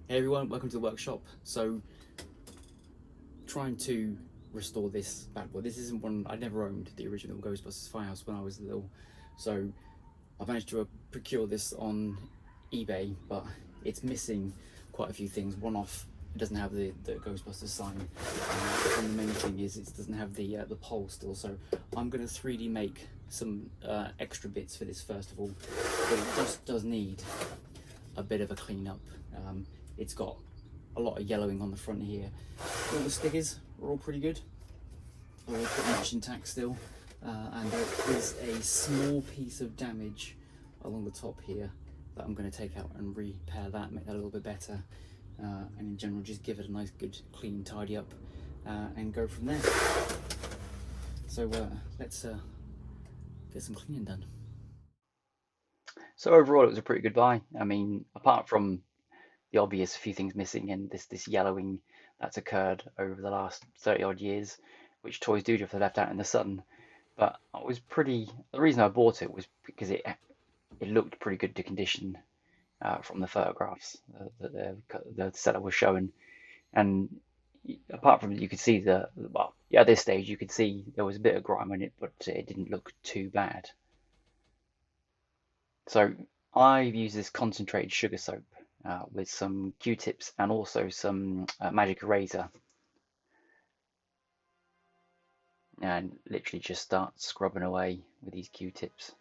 Hey everyone, welcome to the workshop. So, trying to restore this bad boy. This isn't one, I never owned the original Ghostbusters firehouse when I was little. So, I managed to procure this on eBay, but it's missing quite a few things. One off, it doesn't have the Ghostbusters sign. And the main thing is it doesn't have the pole still. So, I'm going to 3D make some extra bits for this first of all. But it just does need a bit of a clean up. It's got a lot of yellowing on the front here. All the stickers are all pretty good, all pretty much intact still, and there is a small piece of damage along the top here that I'm going to take out and repair that, make that a little bit better, and in general just give it a nice good clean tidy up and go from there. So let's get some cleaning done. So overall, it was a pretty good buy. I mean, apart from the obvious few things missing and this yellowing that's occurred over the last 30 odd years, which toys do if they're left out in the sun. But I was pretty. The reason I bought it was because it looked pretty good to condition from the photographs that the seller was showing. And apart from you could see at this stage you could see there was a bit of grime on it, but it didn't look too bad. So I've used this concentrated sugar soap with some Q-tips and also some magic eraser, and literally just start scrubbing away with these Q-tips.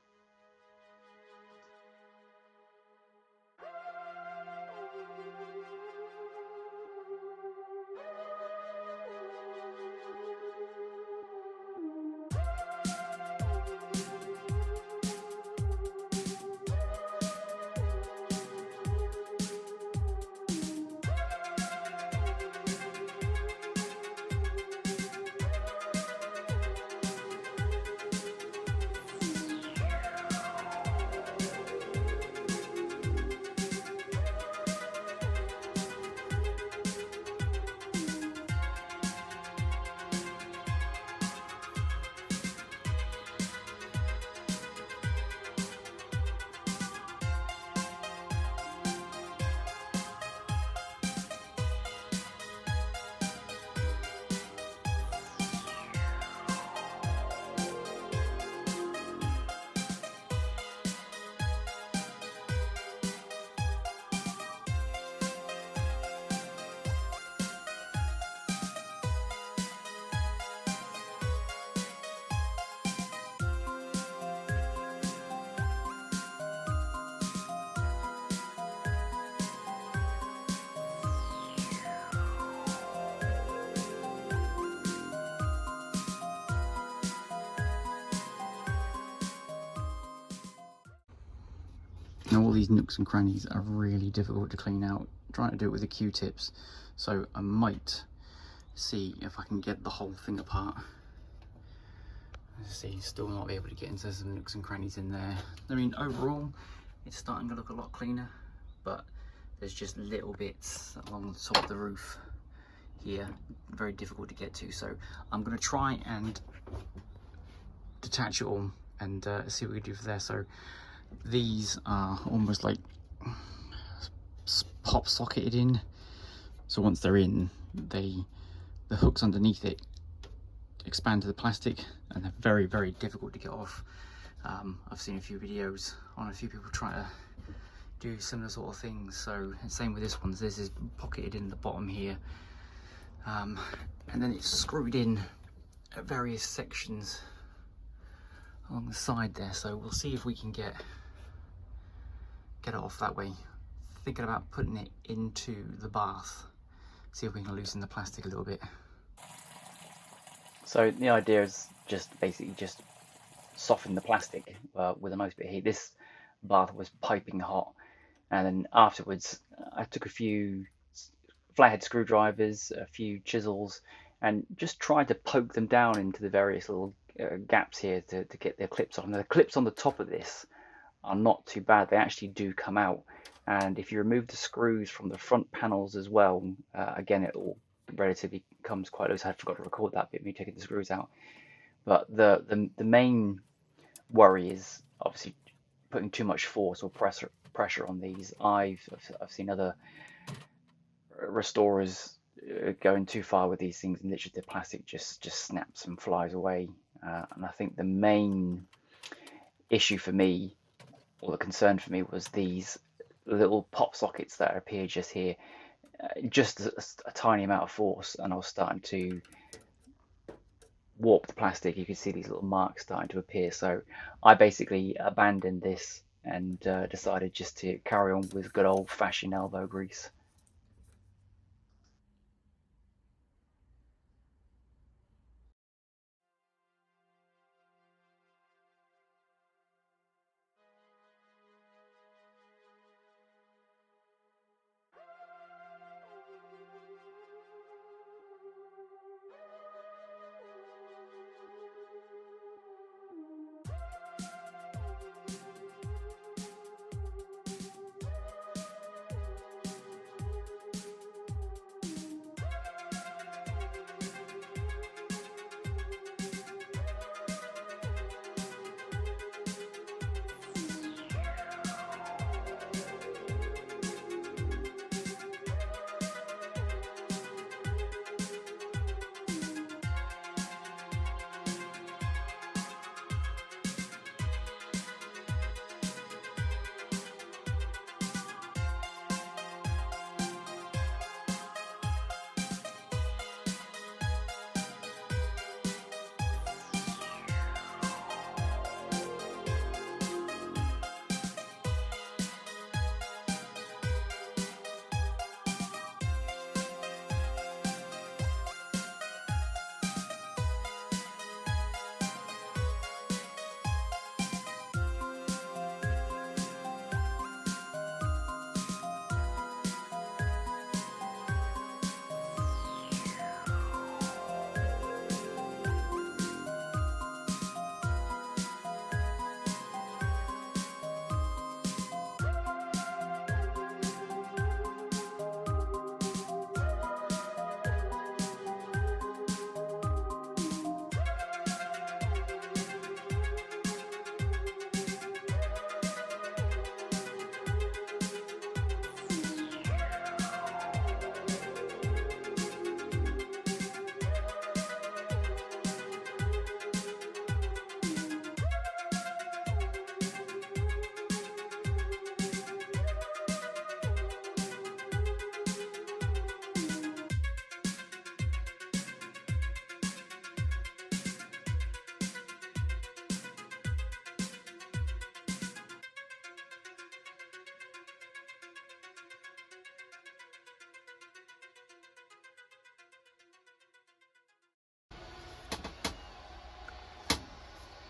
Now all these nooks and crannies are really difficult to clean out. I'm trying to do it with the Q-tips, so I might see if I can get the whole thing apart. Let's see, still not be able to get into some nooks and crannies in there. I mean, overall, it's starting to look a lot cleaner, but there's just little bits along the top of the roof here, very difficult to get to. So I'm going to try and detach it all and see what we can do from there. So these are almost like pop socketed in, so once they're in, the hooks underneath it expand to the plastic and they're very, very difficult to get off. I've seen a few videos on a few people trying to do similar sort of things. So same with this one, this is pocketed in the bottom here, and then it's screwed in at various sections along the side there. So we'll see if we can get it off that way. Thinking about putting it into the bath, see if we can loosen the plastic a little bit. So the idea is just basically just soften the plastic with a nice bit of heat. This bath was piping hot, and then afterwards I took a few flathead screwdrivers, a few chisels, and just tried to poke them down into the various little gaps here to get the clips on. Now, the clips on the top of this are not too bad. They actually do come out, and if you remove the screws from the front panels as well, again it all relatively comes quite loose. I forgot to record that bit, me taking the screws out. But the main worry is obviously putting too much force or pressure on these. I've seen other restorers going too far with these things, and literally the plastic just snaps and flies away. And I think the main issue for me, or the concern for me, was these little pop sockets that appear just here. Just a tiny amount of force, and I was starting to warp the plastic. You could see these little marks starting to appear. So I basically abandoned this and decided just to carry on with good old-fashioned elbow grease.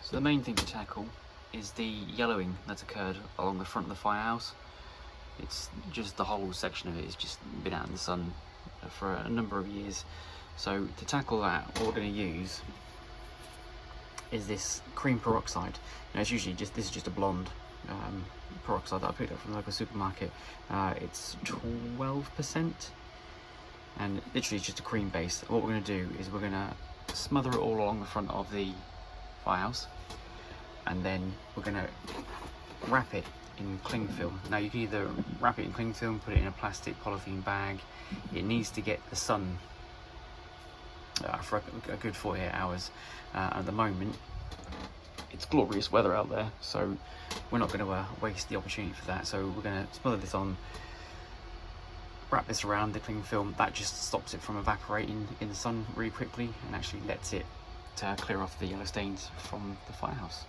So the main thing to tackle is the yellowing that's occurred along the front of the firehouse. It's just the whole section of it has just been out in the sun for a number of years. So to tackle that, what we're going to use is this cream peroxide. Now it's usually this is just a blonde peroxide that I picked up from the local supermarket. It's 12%, and literally it's just a cream base. What we're going to do is we're going to smother it all along the front of the firehouse, and then we're going to wrap it in cling film. Now you can either wrap it in cling film, put it in a plastic polythene bag. It needs to get the sun for a good 48 hours. At the moment it's glorious weather out there, so we're not going to waste the opportunity for that. So we're going to smother this on, wrap this around the cling film. That just stops it from evaporating in the sun really quickly and actually lets it clear off the yellow stains from the firehouse.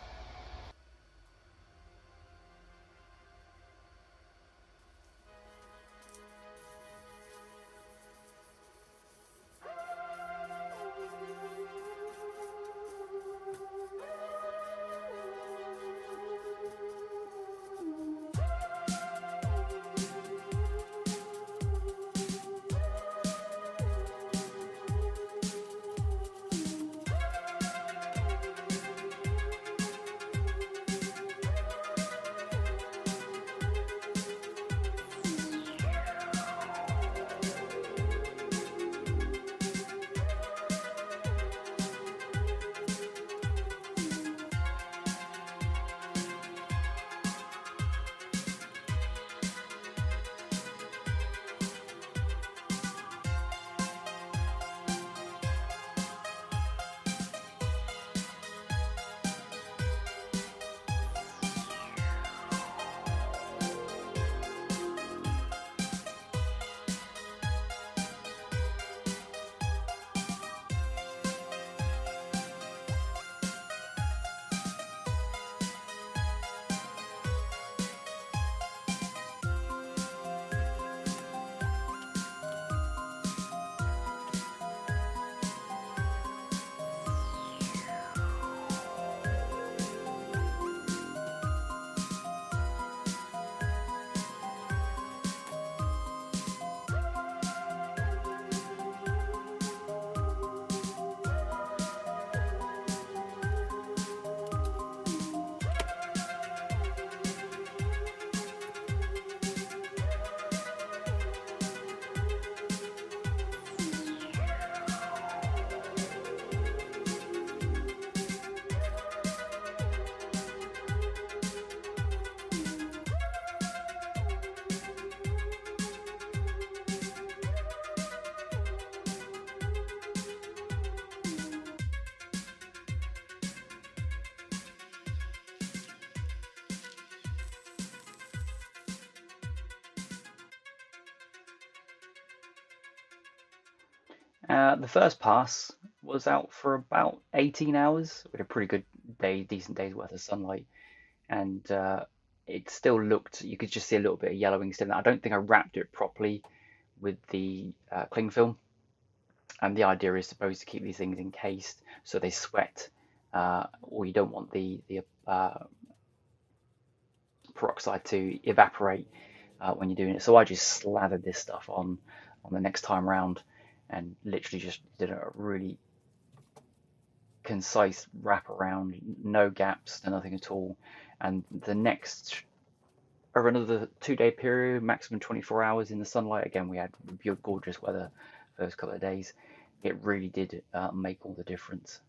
The first pass was out for about 18 hours with a pretty good day, decent day's worth of sunlight, and it still looked. You could just see a little bit of yellowing still. I don't think I wrapped it properly with the cling film, and the idea is supposed to keep these things encased so they sweat, or you don't want the peroxide to evaporate when you're doing it. So I just slathered this stuff on the next time round, and literally just did a really concise wrap around, no gaps, nothing at all. And the next, over another 2 day period, maximum 24 hours in the sunlight. Again, we had gorgeous weather those couple of days. It really did make all the difference.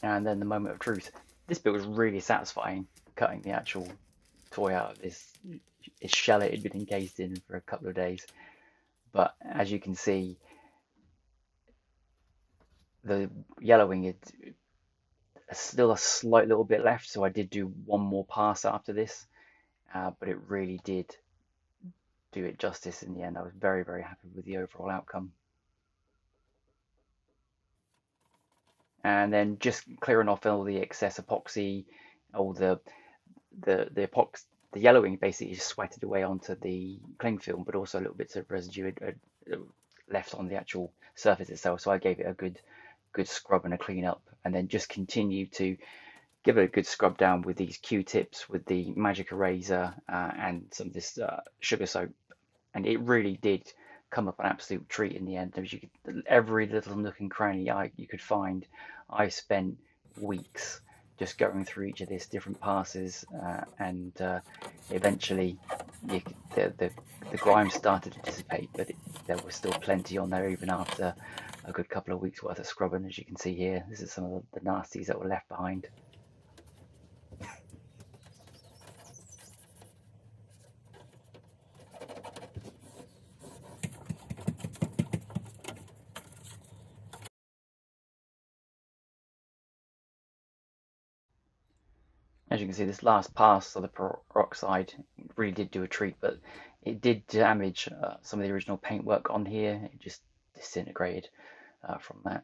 And then the moment of truth. This bit was really satisfying, cutting the actual toy out of this shell it had been encased in for a couple of days. But as you can see, the yellowing is still a slight little bit left, so I did do one more pass after this, but it really did do it justice in the end. I was very, very happy with the overall outcome. And then just clearing off all the excess epoxy, all the epoxy, the yellowing basically just sweated away onto the cling film, but also little bits of residue left on the actual surface itself. So I gave it a good scrub and a clean up, and then just continue to give it a good scrub down with these Q-tips, with the magic eraser, and some of this sugar soap, and it really did come up an absolute treat in the end. As you could, every little nook and cranny you could find, I spent weeks just going through each of these different passes, and eventually the grime started to dissipate, but there was still plenty on there even after a good couple of weeks worth of scrubbing. As you can see here, this is some of the nasties that were left behind. As you can see, this last pass of the peroxide really did do a treat, but it did damage some of the original paintwork on here. It just disintegrated from that.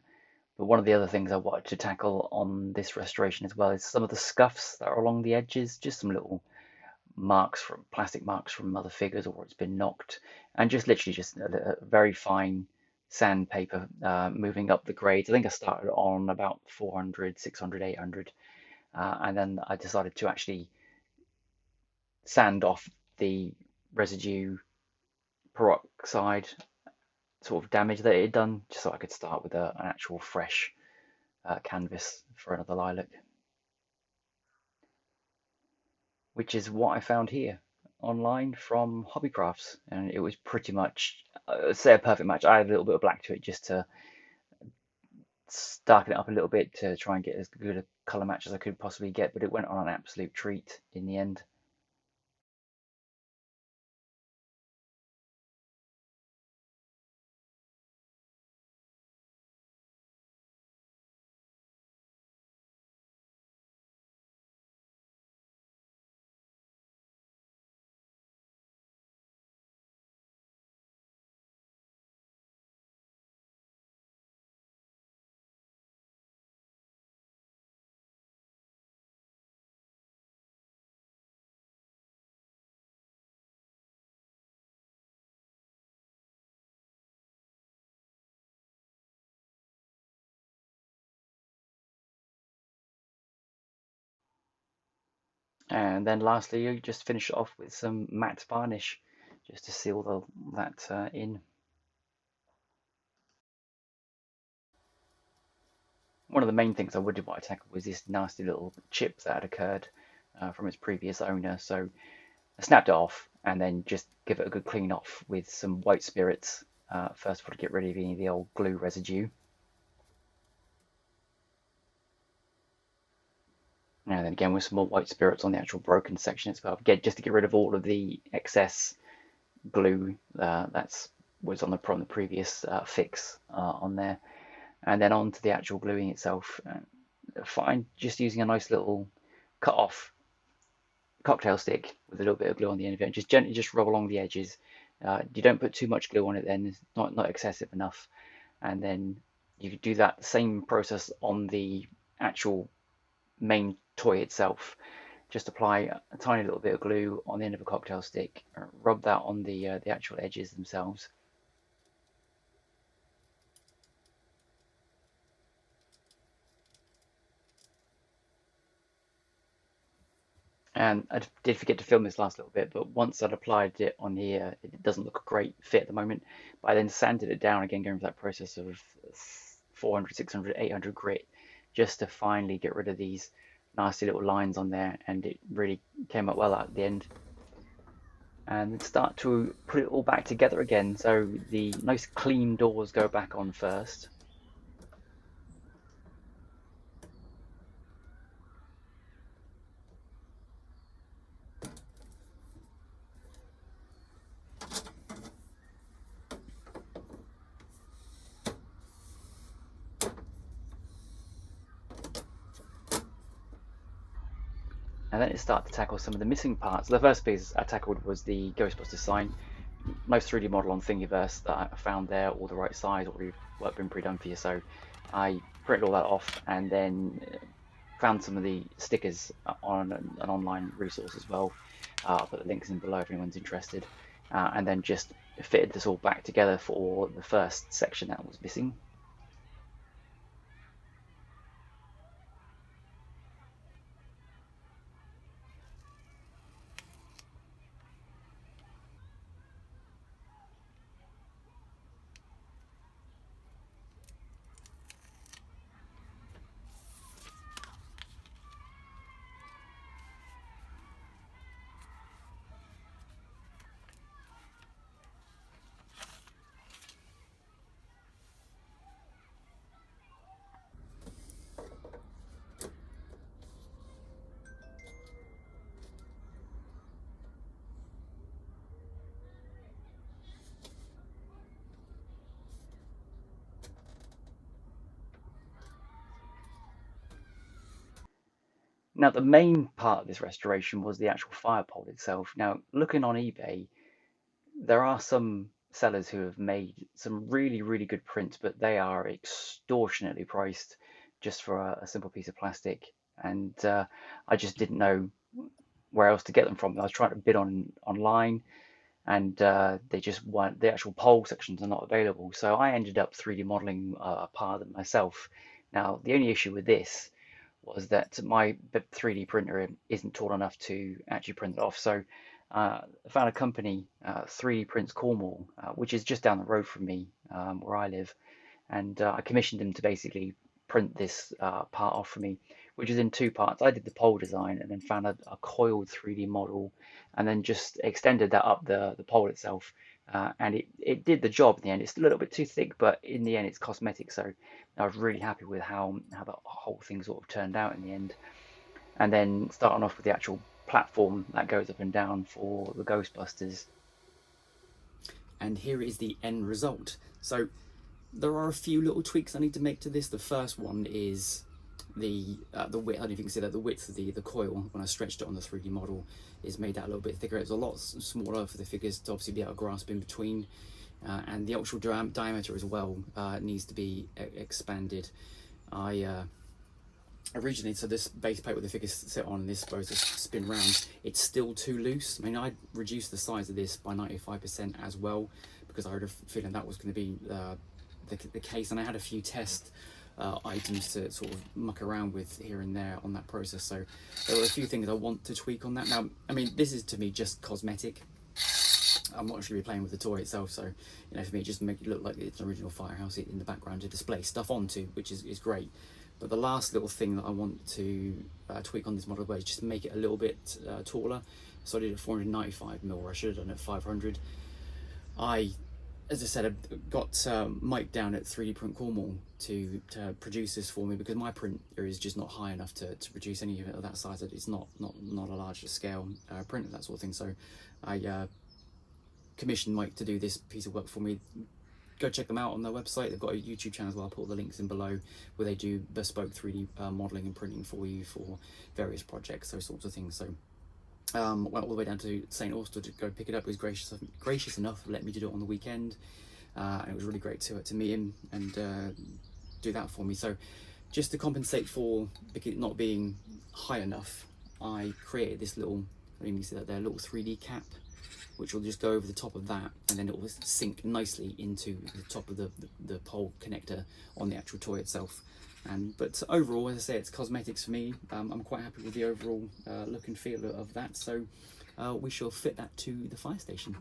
But one of the other things I wanted to tackle on this restoration as well is some of the scuffs that are along the edges, just some little marks from plastic marks from other figures, or it's been knocked, and just literally just a very fine sandpaper moving up the grades. I think I started on about 400, 600, 800. And then I decided to actually sand off the residue peroxide sort of damage that it had done, just so I could start with an actual fresh canvas for another lilac, which is what I found here online from Hobbycrafts, and it was pretty much, say, a perfect match. I had a little bit of black to it just to darken it up a little bit to try and get as good a colour match as I could possibly get, but it went on an absolute treat in the end. And then lastly, you just finish it off with some matte varnish just to seal that in. one of the main things I would want to tackle was this nasty little chip that had occurred from its previous owner. So I snapped it off and then just give it a good clean off with some white spirits, first of all, to get rid of any of the old glue residue. And then again with some more white spirits on the actual broken section as well, again, just to get rid of all of the excess glue that's was on from the previous fix on there. And then on to the actual gluing itself. Fine, just using a nice little cut off cocktail stick with a little bit of glue on the end of it, and just gently just rub along the edges. You don't put too much glue on it then, it's not excessive enough. And then you could do that same process on the actual main toy itself. Just apply a tiny little bit of glue on the end of a cocktail stick, rub that on the actual edges themselves. And I did forget to film this last little bit, but once I'd applied it on here, it doesn't look a great fit at the moment. But I then sanded it down again, going through that process of 400, 600, 800 grit, just to finally get rid of these nasty little lines on there, and it really came up well at the end. And start to put it all back together again. So the nice clean doors go back on first. And then it started to tackle some of the missing parts. The first piece I tackled was the Ghostbusters sign. Nice 3D model on Thingiverse that I found there, all the right size, all work been pre-done for you. So I printed all that off and then found some of the stickers on an online resource as well. I'll put the links in below if anyone's interested. And then just fitted this all back together for the first section that was missing. Now, the main part of this restoration was the actual fire pole itself. Now, looking on eBay, there are some sellers who have made some really, really good prints, but they are extortionately priced just for a simple piece of plastic. And I just didn't know where else to get them from. I was trying to bid online, and they just weren't. The actual pole sections are not available. So I ended up 3D modeling a part of them myself. Now, the only issue with this was that my 3D printer isn't tall enough to actually print it off. So I found a company, 3D Prints Cornwall, which is just down the road from me, where I live, and I commissioned them to basically print this part off for me, which is in two parts. I did the pole design and then found a coiled 3D model, and then just extended that up the pole itself. And it did the job in the end. It's a little bit too thick, but in the end, it's cosmetic. So I was really happy with how the whole thing sort of turned out in the end. And then starting off with the actual platform that goes up and down for the Ghostbusters. And here is the end result. So there are a few little tweaks I need to make to this. The first one is the width. I don't know if you can see that the width of the coil when I stretched it on the 3D model is made that a little bit thicker. It's a lot smaller for the figures to obviously be able to grasp in between, and the actual diameter as well needs to be expanded. I originally, so this base plate with the figures sit on, and this is supposed to spin round, it's still too loose. I mean, I reduced the size of this by 95% as well, because I had a feeling that was going to be the case, and I had a few test items to sort of muck around with here and there on that process. So there were a few things I want to tweak on that. Now, I mean, this is to me just cosmetic. I'm not actually playing with the toy itself, so for me, just make it look like it's an original firehouse in the background to display stuff onto, which is great. But the last little thing that I want to tweak on this model is just make it a little bit taller. So I did it 495mm, or I should have done it 500. As I said, I got Mike down at 3D Print Cornwall to produce this for me, because my printer is just not high enough to produce any of it of that size. It's not a larger scale printer, that sort of thing. So I commissioned Mike to do this piece of work for me. Go check them out on their website. They've got a YouTube channel as well. I'll put all the links in below, where they do bespoke 3D modelling and printing for you for various projects, those sorts of things. So went all the way down to St. Austell to go pick it up. He was gracious enough to let me do it on the weekend, and it was really great to meet him and do that for me. So just to compensate for it not being high enough, I created this little, you see that there, little 3D cap, which will just go over the top of that, and then it will sink nicely into the top of the pole connector on the actual toy itself. But overall, as I say, it's cosmetics for me. I'm quite happy with the overall look and feel of that, so we shall fit that to the fire station.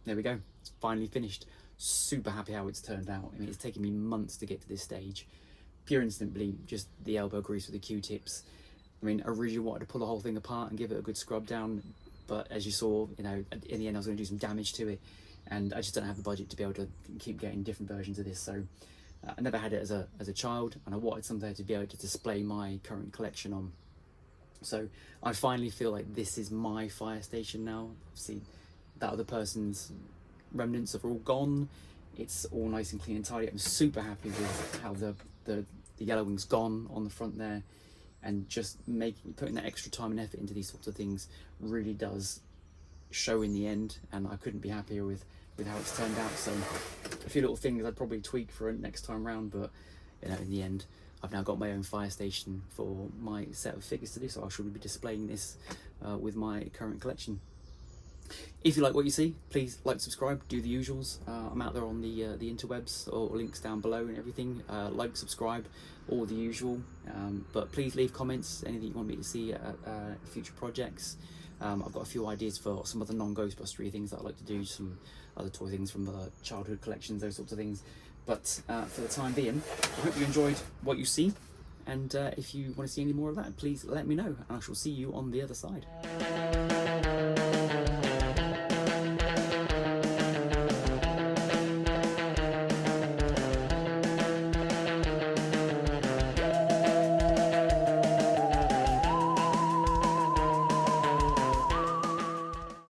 There we go, it's finally finished. Super happy how it's turned out. I mean, it's taken me months to get to this stage. Pure instantly, just the elbow grease with the Q-tips. I mean, I originally wanted to pull the whole thing apart and give it a good scrub down, but as you saw, you know, in the end I was going to do some damage to it, and I just don't have the budget to be able to keep getting different versions of this. So I never had it as a child, and I wanted something to be able to display my current collection on. So I finally feel like this is my fire station now. See, that other person's remnants are all gone. It's all nice and clean and tidy. I'm super happy with how the yellowing's gone on the front there, and just putting that extra time and effort into these sorts of things really does show in the end, and I couldn't be happier with how it's turned out. So a few little things I'd probably tweak for it next time round, but you know, in the end I've now got my own fire station for my set of figures to do, so I should be displaying this with my current collection. If you like what you see, please like, subscribe, do the usuals. I'm out there on the interwebs, or links down below and everything. Like, subscribe, all the usual. But please leave comments, anything you want me to see at future projects. I've got a few ideas for some other non-Ghostbustery things that I'd like to do, some other toy things from the childhood collections, those sorts of things. But for the time being, I hope you enjoyed what you see. And if you want to see any more of that, please let me know, and I shall see you on the other side.